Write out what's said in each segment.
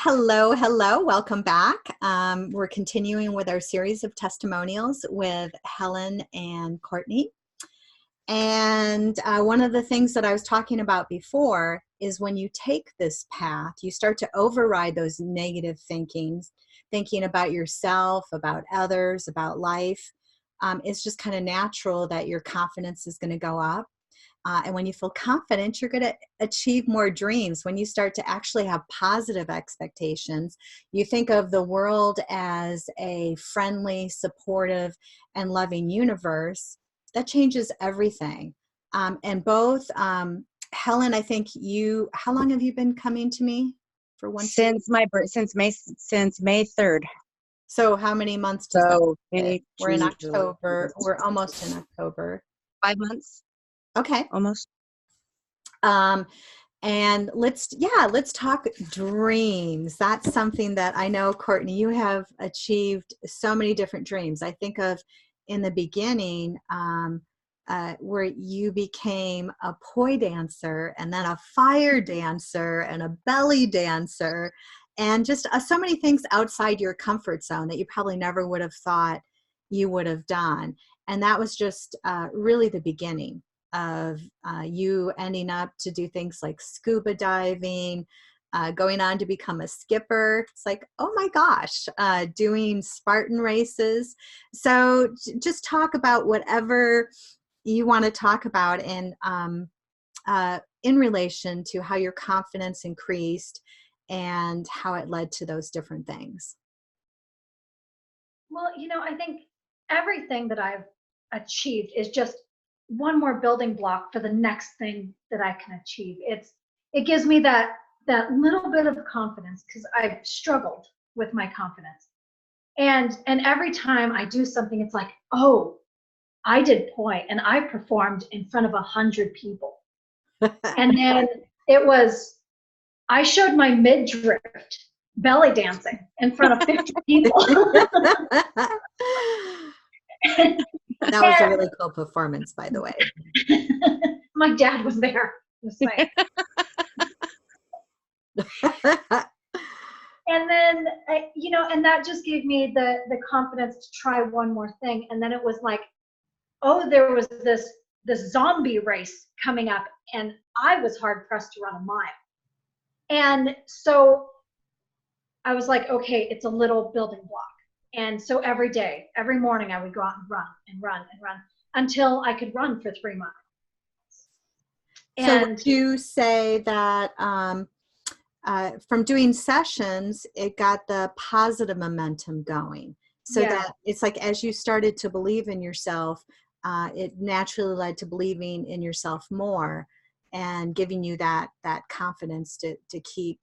Hello, hello. Welcome back. We're continuing with our series of testimonials with Helen and Courtney. And one of the things that I was talking about before is when you take this path, you start to override those negative thinking about yourself, about others, about life. It's just kind of natural that your confidence is going to go up. And when you feel confident, you're going to achieve more dreams. When you start to actually have positive expectations, you think of the world as a friendly, supportive, and loving universe. That changes everything. And both, Helen, I think how long have you been coming to me for one? Since May 3rd. So how many months does that fit? We're in October. We're almost in October. 5 months. Okay. Almost. And let's talk dreams. That's something that I know, Courtney, you have achieved so many different dreams. I think of in the beginning where you became a poi dancer and then a fire dancer and a belly dancer and just so many things outside your comfort zone that you probably never would have thought you would have done. And that was just really the beginning of you ending up to do things like scuba diving, going on to become a skipper. It's like, oh my gosh, doing Spartan races. So just talk about whatever you want to talk about and in relation to how your confidence increased and how it led to those different things. Well, I think everything that I've achieved is just one more building block for the next thing that I can achieve. It gives me that little bit of confidence because I've struggled with my confidence. And every time I do something, it's like, oh, I did poi and I performed in front of 100 people. And then I showed my midriff belly dancing in front of 50 people. That was a really cool performance, by the way. My dad was there. And then, and that just gave me the confidence to try one more thing. And then it was like, oh, there was this zombie race coming up, and I was hard pressed to run a mile. And so I was like, okay, it's a little building block. And so every day, every morning, I would go out and run and run and run until I could run for 3 months. So would you say that from doing sessions, it got the positive momentum going? So that it's like as you started to believe in yourself, it naturally led to believing in yourself more and giving you that confidence to keep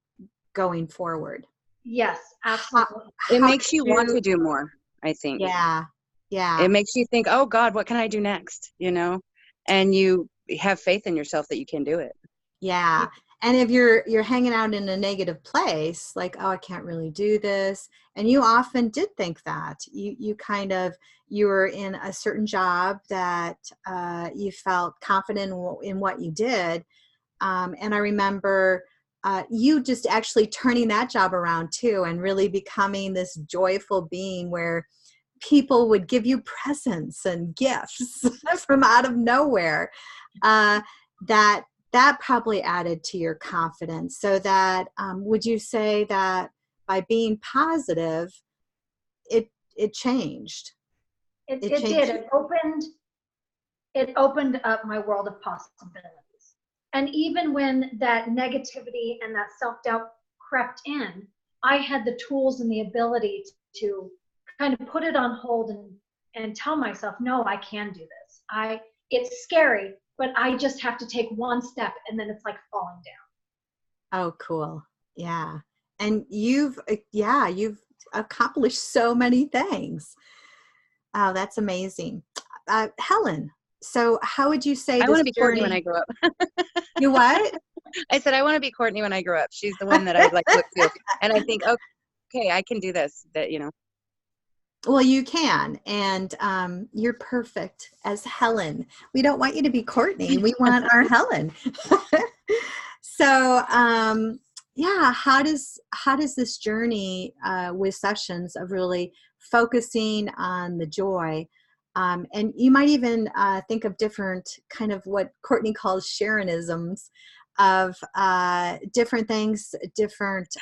going forward. Yes, absolutely. It makes you want to do more, I think. Yeah. It makes you think, oh God, what can I do next? And you have faith in yourself that you can do it. Yeah. And if you're hanging out in a negative place, like, oh, I can't really do this. And you often did think that you were in a certain job that you felt confident in what you did. And I remember you just actually turning that job around too and really becoming this joyful being where people would give you presents and gifts from out of nowhere. That probably added to your confidence. So that would you say that by being positive, it changed? It did. It opened up my world of possibilities. And even when that negativity and that self-doubt crept in, I had the tools and the ability to kind of put it on hold and tell myself, no, I can do this. It's scary, but I just have to take one step and then it's like falling down. Oh, cool. Yeah. And you've accomplished so many things. Oh, that's amazing. Helen, so how would you say I want to be Courtney when I grow up. You what? I said, I want to be Courtney when I grow up. She's the one that I'd like to look to. And I think, okay, I can do this, Well, you can. And you're perfect as Helen. We don't want you to be Courtney. We want our Helen. So yeah, how does this journey with sessions of really focusing on the joy, and you might even think of different kind of what Courtney calls Sharonisms of different things, different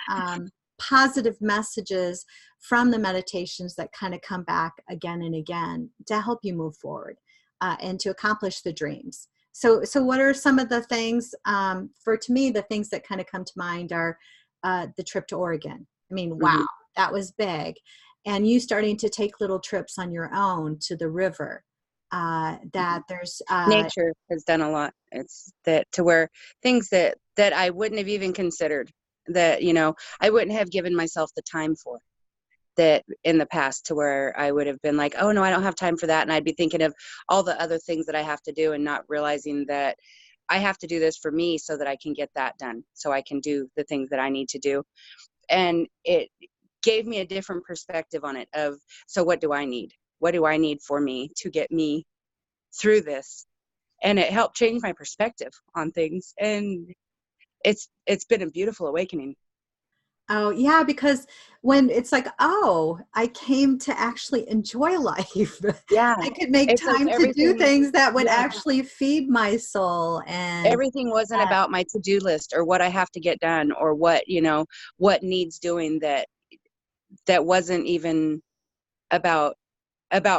positive messages from the meditations that kind of come back again and again to help you move forward and to accomplish the dreams. So what are some of the things, to me, the things that kind of come to mind are the trip to Oregon. I mean, wow, Mhm. that was big. And you starting to take little trips on your own to the river. That there's, Nature has done a lot. It's that to where things that I wouldn't have even considered, that, I wouldn't have given myself the time for, that in the past, to where I would have been like, oh no, I don't have time for that. And I'd be thinking of all the other things that I have to do and not realizing that I have to do this for me so that I can get that done. So I can do the things that I need to do. And it gave me a different perspective on it of, so what do I need? What do I need for me to get me through this? And it helped change my perspective on things. And it's been a beautiful awakening. oh yeah, because when it's like, oh, I came to actually enjoy life. Yeah. I could make It's like time to do everything, things that would yeah. actually feed my soul. And Everything wasn't about my to-do list or what I have to get done or what needs doing, that wasn't even about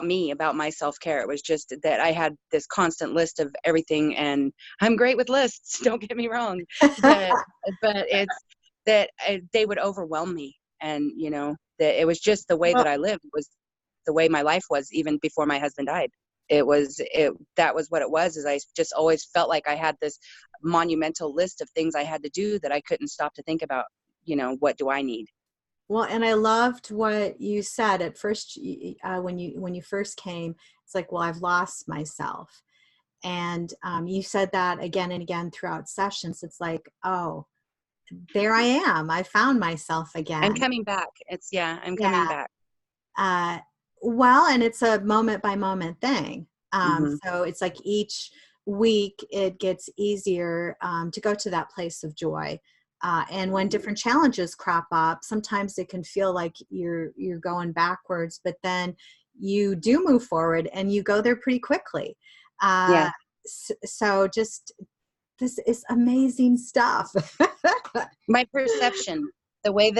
me, about my self-care. It was just that I had this constant list of everything, and I'm great with lists, don't get me wrong, that but it's that they would overwhelm me. And that it was just the way well, that I lived, was the way my life was even before my husband died. That was what it was, is I just always felt like I had this monumental list of things I had to do that I couldn't stop to think about, what do I need. well, and I loved what you said at first, when you first came. It's like, well, I've lost myself. And you said that again and again throughout sessions. It's like, oh, there I am. I found myself I'm again. coming back. I'm coming Yeah. back. Uh, well, and it's a moment by moment thing. Hmm. So it's like each week it gets easier to go to that place of joy. And when different challenges crop up, sometimes it can feel like you're going backwards, but then you do move forward and you go there pretty quickly. Yeah. So just this is amazing stuff. My perception, the way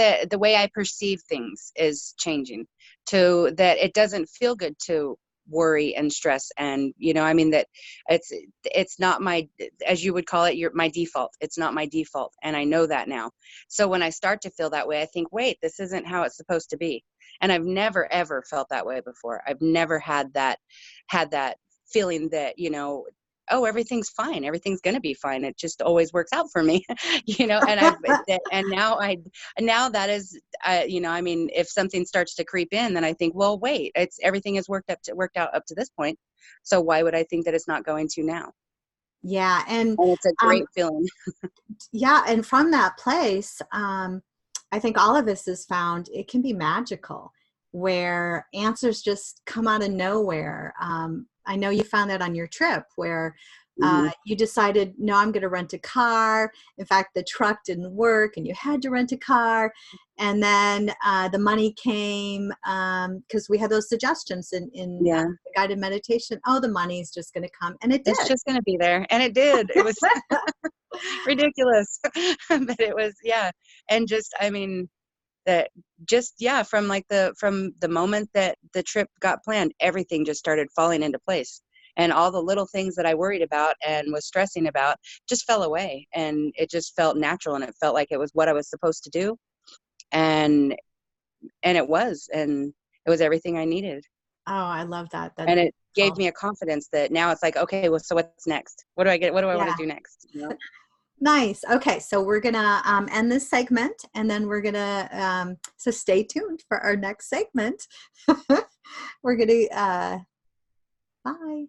I perceive things is changing, to that it doesn't feel good to worry and stress. And I mean, that it's not my, as you would call it, my default. It's not my default, and I know that now. So when I start to feel that way, I think, wait, this isn't how it's supposed to be. And I've never ever felt that way before. I've never had that feeling that, oh, everything's fine, everything's going to be fine, it just always works out for me. And now that is, I mean, if something starts to creep in, then I think, well, wait, it's everything has worked out up to this point, so why would I think that it's not going to now? Yeah, and And it's a um, great feeling. yeah, and from that place, I think all of us has found it can be magical, where answers just come out of nowhere. I know you found that on your trip, where Hmm. you decided, no, I'm going to rent a car. In fact, the truck didn't work, and you had to rent a car. And then the money came, because we had those suggestions in Yeah, the guided meditation. Oh, the money's just going to come, and it it's did. just going to be there, and it did. It was ridiculous. But it was, yeah. And just, I mean, that just, yeah, from the moment that the trip got planned, everything just started falling into place, and all the little things that I worried about and was stressing about just fell away, and it just felt natural, and it felt like it was what I was supposed to do. And it was everything I needed. Oh, I love that. That's And it gave beautiful. me a confidence that now it's like, okay, well, so what's next? What do I get? What do I want to Yeah. do next? Nice. Okay, so we're gonna end this segment, and then we're gonna so stay tuned for our next segment. We're gonna bye.